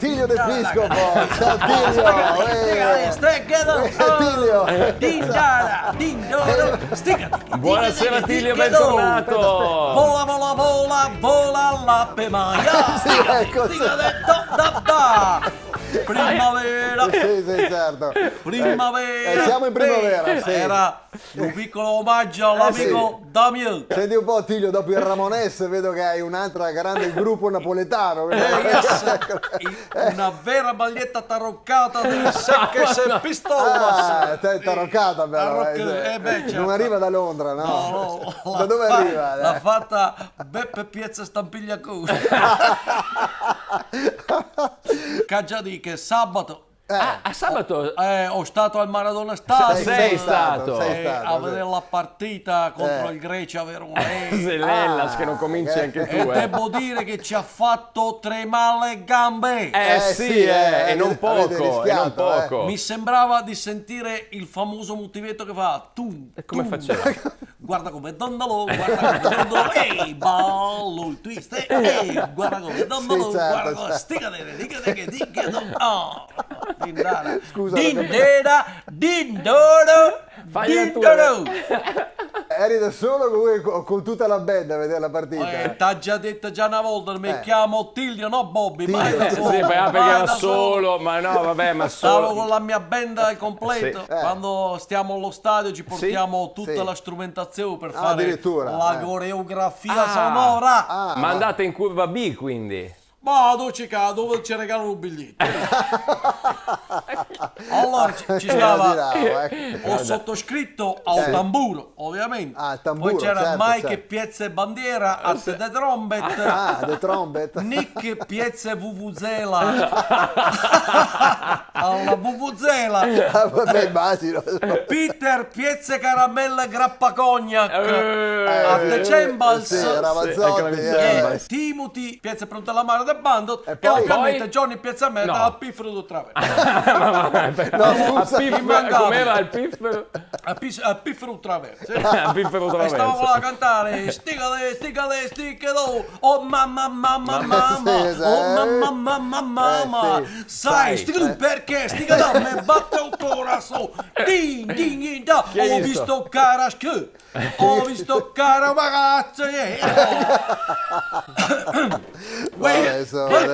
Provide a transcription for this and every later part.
Tilio De Piscopo, ciao Tilio. Buonasera Tilio, bentornato. Vola, vola, vola, vola l'ape maia. Sì, ecco, Primavera. Sì, certo. Primavera. Siamo in primavera, sì. Era un piccolo omaggio all'amico Damien. Senti un po' Tilio, dopo il Ramones vedo che hai un'altra grande gruppo napoletano. Yes. Una vera maglietta taroccata di Secche Pistolas. Taroccata però. Certo. Non arriva da Londra, no? No, Da dove arriva? L'ha fatta Beppe Piezza Stampigliacusa. Caggiadi che sabato A sabato ho stato al Maradona Stadio. sei stato. A vedere la partita contro il Grecia Verona. sei l'Ellas che non cominci anche tu. E devo dire che ci ha fatto tremare le gambe. Sì, e non avete poco, rischiato, Mi sembrava di sentire il famoso motivetto che fa tu. Come faceva? Guarda come dondolo, guarda come dondolo, ehi, ballo il twist, ehi, guarda come dondolo, Sì, certo, guarda come certo. sticadere, Scusa, dindera, dindoro, Fai la tua. dindoro. Eri da solo comunque con tutta la band a vedere la partita? T'ha già detto già una volta, mi chiamo Tilio, no Bobby, mai da Tilio. solo. Sì, perché mai era da solo, ma no, vabbè, ma Stavo solo. con la mia band al completo. Sì. Quando stiamo allo stadio ci portiamo tutta Sì. la strumentazione per fare addirittura, la coreografia sonora. Ma andate in curva B quindi? Ma dove ci regalano un biglietto? Allora ci stava. Ho sottoscritto al tamburo, ovviamente. Al tamburo, Poi c'era certo, Mike certo. Piezze Bandiera, Arte de Trombet. The Trombet. Nick Piezze Vuvuzela. Alla Vuvuzela. Vabbè, immagino. Peter Piezze Caramelle Grappa Cognac. Arte Cembals. Sì, Ramazzotti. Timothy Piezze Pronta alla Mare del Bando. E, poi- ovviamente Johnny Piazzametta No. al piffero del traverso. No, scusa. immancabile. Com'era il piffero? Al piffero del traverso. Il piffero E stavamo traverso. là a cantare sticale, oh mamma mamma mamma, Sì, esatto. oh mamma mamma mamma, sì. sai sticale perché sticale me batte il corazon, ding ding ding da, hai ho visto? visto carasche, ho visto cara ragazza,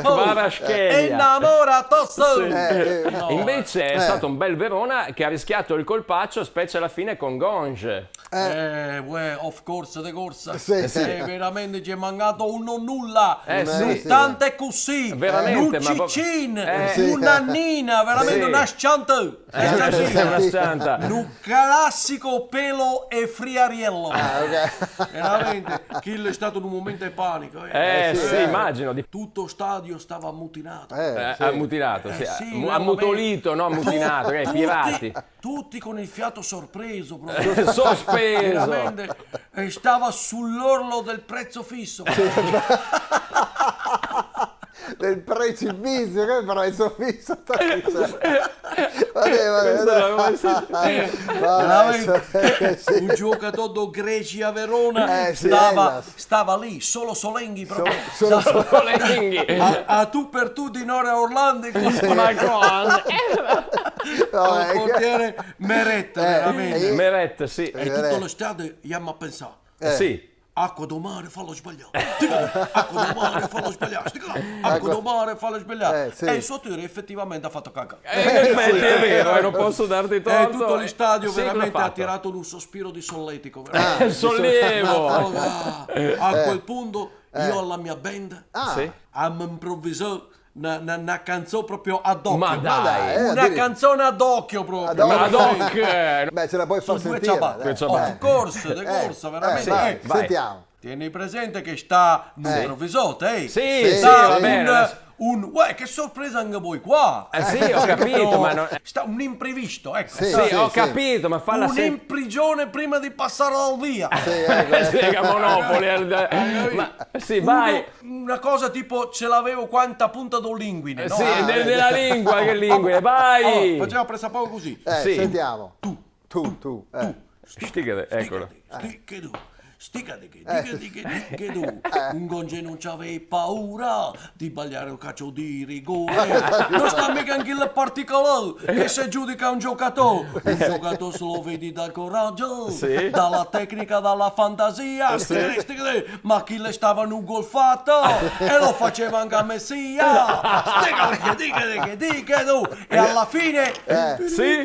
Varaschelia. innamorato Sì. No, Invece è stato un bel Verona che ha rischiato il colpaccio, specie alla fine con Gonge. of course de corsa. Sì, sì. Veramente ci è mancato un non nulla. Sì. Tante così. Veramente, un ma ciccin, sì. una nina, veramente Sì. una sciante. Sei una santa. Un classico pelo e friariello. Veramente, quello è stato un momento di panico. Sì, immagino. Tutto stadio stava ammutinato. Ha mutilato, sì. Sì, Ha veramente. mutolito, no, mutinato, pirati. Tutti con il fiato sorpreso, proprio. Sospeso. Veramente, e stava sull'orlo del prezzo fisso. Del precipizio, che prezzo fisso. Un giocatore greci a Verona sì, stava lì, solo Solenghi proprio. Solenghi. A tu per tu di Nora Orlando Ma cosa? il portiere Meret, veramente. Meret, sì. E tutto lo stadio andiamo a pensare. Sì. Acqua do mare fallo sbagliare. Acqua do mare fallo sbagliare. Acqua do mare fallo sbagliare. Sì. E il sottile effettivamente ha fatto cacca. In effetti è vero, non posso darti torto. E tutto lo stadio Sì, veramente l'ha ha fatto. tirato un sospiro di solletico. Sollievo. A quel punto io alla mia band Sì. am improvvisato una canzone proprio ad occhio. Ma dai. Una canzone ad occhio proprio. Ma doc. Beh, ce la puoi far Su due sentire. ciabatte. dai. Of course, de corsa, veramente. Vai, vai. sentiamo. Tieni presente che sta un improvvisato, Sì, sta va bene. Uè, che sorpresa anche voi qua! Sì, ho capito, ma non... Sta un imprevisto, ecco. Sì, Sì, ho capito, ma falla Un sempre. in prigione prima di passare al via. Spiega Monopoli. Ma sì, vai. Una cosa tipo ce l'avevo quanta punta d'olinguine, no? Sì, della lingua, che lingue. Vai. Allora, facciamo pressa poco così. Sì. Sì. Sentiamo. Tu. Tu. Stichere, eccolo. Sticchedu. Stica di che tu, un gonge non c'avevi paura di sbagliare un calcio di rigore. Non sta mica anche il particolare che se giudica un giocatore. Un giocatore se lo vedi dal coraggio, Sì. dalla tecnica, dalla fantasia. Stica lì. Ma chi le stava in un golfato e lo faceva anche a Messia. Stica di che tu. E alla fine, Sì.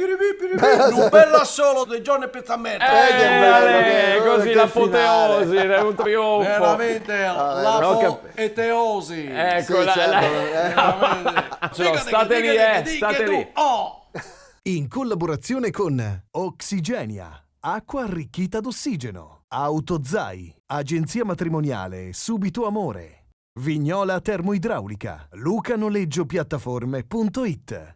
un bel assolo di Johnny Pizzametta. che bello, Ale, che- così che l'apoteosi, è un trionfo. Veramente non cap- e teosi. Ecco, Sì, Cioè, state lì, state lì. Oh! In collaborazione con Oxygenia, acqua arricchita d'ossigeno, Autozai, agenzia matrimoniale Subito Amore, Vignola Termoidraulica, lucanoleggiopiattaforme.it.